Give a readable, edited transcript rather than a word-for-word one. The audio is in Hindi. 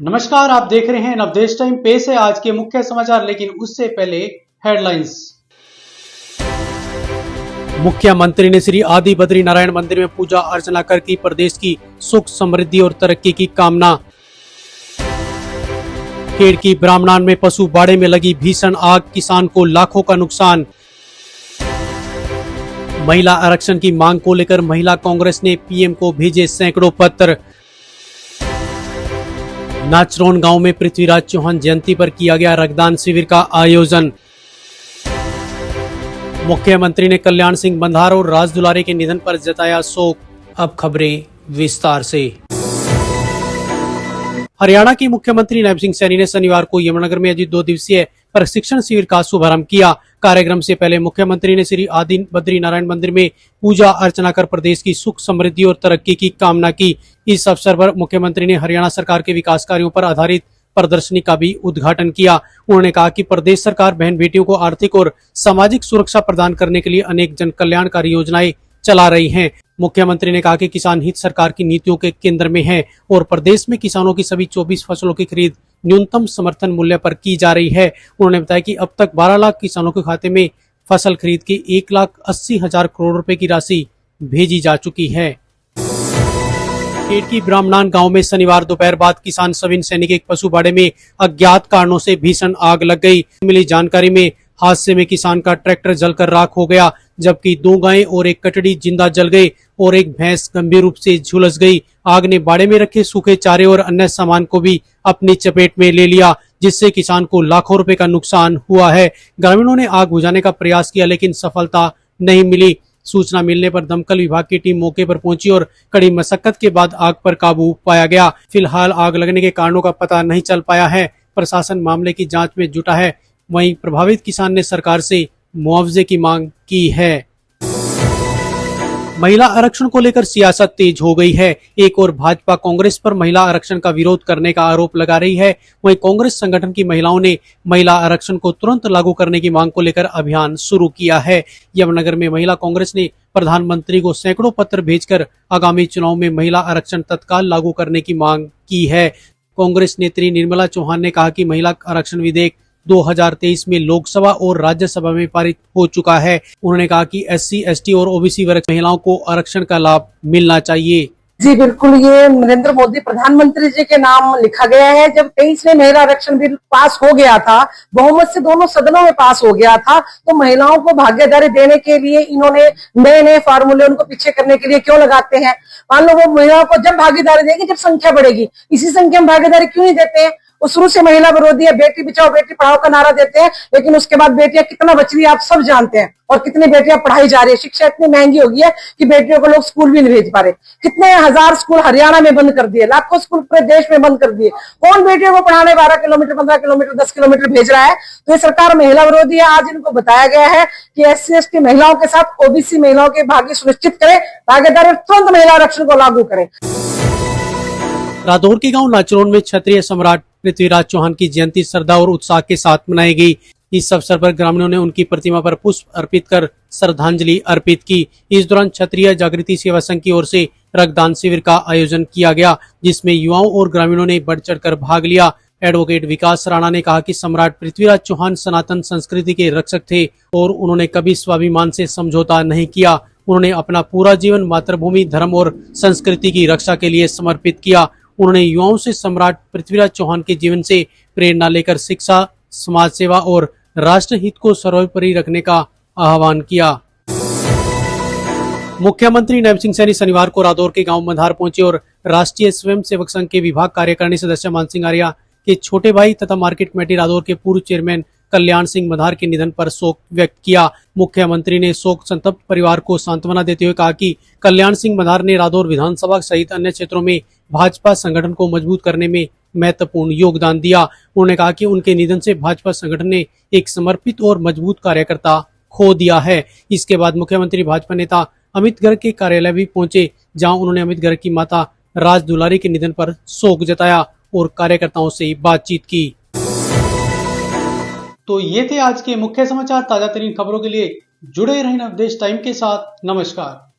नमस्कार, आप देख रहे हैं नवदेश टाइम। पेश है आज के मुख्य समाचार, लेकिन उससे पहले हेडलाइंस। मुख्यमंत्री ने श्री आदि बद्री नारायण मंदिर में पूजा अर्चना कर की प्रदेश की सुख समृद्धि और तरक्की की कामना। खेड़की ब्राह्मणान में पशु बाड़े में लगी भीषण आग, किसान को लाखों का नुकसान। महिला आरक्षण की मांग को लेकर महिला कांग्रेस ने पीएम को भेजे सैकड़ों पत्र। नाचरौन गांव में पृथ्वीराज चौहान जयंती पर किया गया रक्तदान शिविर का आयोजन। मुख्यमंत्री ने कल्याण सिंह बंधार और राज दुलारे के निधन पर जताया शोक। अब खबरें विस्तार से। हरियाणा के मुख्यमंत्री नैब सिंह सैनी ने शनिवार को यमुनानगर में आयोजित 2 दिवसीय प्रशिक्षण शिविर का शुभारंभ किया। कार्यक्रम से पहले मुख्यमंत्री ने श्री आदि बद्री नारायण मंदिर में पूजा अर्चना कर प्रदेश की सुख समृद्धि और तरक्की की कामना की। इस अवसर पर मुख्यमंत्री ने हरियाणा सरकार के विकास कार्यों पर आधारित प्रदर्शनी का भी उद्घाटन किया। उन्होंने कहा कि प्रदेश सरकार बहन बेटियों को आर्थिक और सामाजिक सुरक्षा प्रदान करने के लिए अनेक जन कल्याणकारी योजनाएं चला रही हैं। मुख्यमंत्री ने कहा कि किसान हित सरकार की नीतियों के केंद्र में है और प्रदेश में किसानों की सभी 24 फसलों की खरीद न्यूनतम समर्थन मूल्य पर की जा रही है। उन्होंने बताया कि अब तक 12 लाख किसानों के खाते में फसल खरीद की 1,80,000 करोड़ रुपए की राशि भेजी जा चुकी है। खेड़की ब्राह्मणान गांव में शनिवार दोपहर बाद किसान सविन सैनी के एक पशु बाड़े में अज्ञात कारणों से भीषण आग लग गई। मिली जानकारी में हादसे में किसान का ट्रैक्टर जलकर राख हो गया, जबकि 2 गायें और एक कटड़ी जिंदा जल गई और एक भैंस गंभीर रूप से झुलस गई। आग ने बाड़े में रखे सूखे चारे और अन्य सामान को भी अपनी चपेट में ले लिया, जिससे किसान को लाखों रुपए का नुकसान हुआ है। ग्रामीणों ने आग बुझाने का प्रयास किया, लेकिन सफलता नहीं मिली। सूचना मिलने पर दमकल विभाग की टीम मौके पर पहुंची और कड़ी मशक्कत के बाद आग पर काबू पाया गया। फिलहाल आग लगने के कारणों का पता नहीं चल पाया है। प्रशासन मामले की जांच में जुटा है। वहीं प्रभावित किसान ने सरकार से मुआवजे की मांग की है। महिला आरक्षण को लेकर सियासत तेज हो गई है। एक और भाजपा कांग्रेस पर महिला आरक्षण का विरोध करने का आरोप लगा रही है। वहीं कांग्रेस संगठन की महिलाओं ने महिला आरक्षण को तुरंत लागू करने की मांग को लेकर अभियान शुरू किया है। यमुनानगर में महिला कांग्रेस ने प्रधानमंत्री को सैकड़ों पत्र भेजकर आगामी चुनाव में महिला आरक्षण तत्काल लागू करने की मांग की है। कांग्रेस नेत्री निर्मला चौहान ने कहा कि महिला आरक्षण विधेयक 2023 में लोकसभा और राज्यसभा में पारित हो चुका है। उन्होंने कहा कि SC, ST और OBC वर्ग महिलाओं को आरक्षण का लाभ मिलना चाहिए। जी बिल्कुल, ये नरेंद्र मोदी प्रधानमंत्री जी के नाम लिखा गया है। जब 23 में महिला आरक्षण बिल पास हो गया था, बहुमत से दोनों सदनों में पास हो गया था, तो महिलाओं को भागीदारी देने के लिए इन्होंने नए नए फार्मूले उनको पीछे करने के लिए क्यों लगाते हैं? मान लो वो महिलाओं को जब भागीदारी देगी जब संख्या बढ़ेगी, इसी संख्या में भागीदारी क्यों नहीं देते हैं? वो शुरू से महिला विरोधी है, बेटी बचाओ बेटी पढ़ाओ का नारा देते हैं, लेकिन उसके बाद बेटियां कितना बच रही है आप सब जानते हैं, और कितनी बेटियां पढ़ाई जा रही है। शिक्षा इतनी महंगी हो गई है कि बेटियों को लोग स्कूल भी नहीं भेज पा रहे। कितने हजार स्कूल हरियाणा में बंद कर दिए, लाखों स्कूल पूरे देश में बंद कर दिए। कौन बेटियों को पढ़ाने 12 किलोमीटर 15 किलोमीटर 10 किलोमीटर भेज रहा है? तो ये सरकार महिला विरोधी है। आज इनको बताया गया है कि SC, ST महिलाओं के साथ OBC महिलाओं के भाग्य सुनिश्चित करें, भागीदारी तुरंत महिला आरक्षण को लागू करें। रादौर के गांव नाचरौन में क्षत्रिय सम्राट पृथ्वीराज चौहान की जयंती श्रद्धा और उत्साह के साथ मनाई गई। इस अवसर पर ग्रामीणों ने उनकी प्रतिमा पर पुष्प अर्पित कर श्रद्धांजलि अर्पित की। इस दौरान क्षत्रिय जागृति सेवा संघ की ओर से रक्तदान शिविर का आयोजन किया गया, जिसमें युवाओं और ग्रामीणों ने बढ़ चढ़कर भाग लिया। एडवोकेट विकास राणा ने कहा कि सम्राट पृथ्वीराज चौहान सनातन संस्कृति के रक्षक थे और उन्होंने कभी स्वाभिमान से समझौता नहीं किया। उन्होंने अपना पूरा जीवन मातृभूमि, धर्म और संस्कृति की रक्षा के लिए समर्पित किया। उन्होंने युवाओं से सम्राट पृथ्वीराज चौहान के जीवन से प्रेरणा लेकर शिक्षा, समाज सेवा और राष्ट्र हित को सर्वोपरि रखने का आह्वान किया। मुख्यमंत्री नैब सिंह सैनी शनिवार को रादौर के गांव मंधार पहुंचे और राष्ट्रीय स्वयंसेवक संघ के विभाग कार्यकारिणी सदस्य मान सिंह आर्या के छोटे भाई तथा मार्केट कमेटी रादौर के पूर्व चेयरमैन कल्याण सिंह मधार के निधन पर शोक व्यक्त किया। मुख्यमंत्री ने शोक संतप्त परिवार को सांत्वना देते हुए कहा कि कल्याण सिंह मधार ने रादौर विधानसभा सहित अन्य क्षेत्रों में भाजपा संगठन को मजबूत करने में महत्वपूर्ण योगदान दिया। उन्होंने कहा कि उनके निधन से भाजपा संगठन ने एक समर्पित और मजबूत कार्यकर्ता खो दिया है। इसके बाद मुख्यमंत्री भाजपा नेता अमित गर्ग के कार्यालय भी पहुंचे, जहां उन्होंने अमित गर्ग की माता राज दुलारी के निधन पर शोक जताया और कार्यकर्ताओं से बातचीत की। तो ये थे आज के मुख्य समाचार। ताजा तरीन खबरों के लिए जुड़े रहें नवदेश टाइम के साथ। नमस्कार।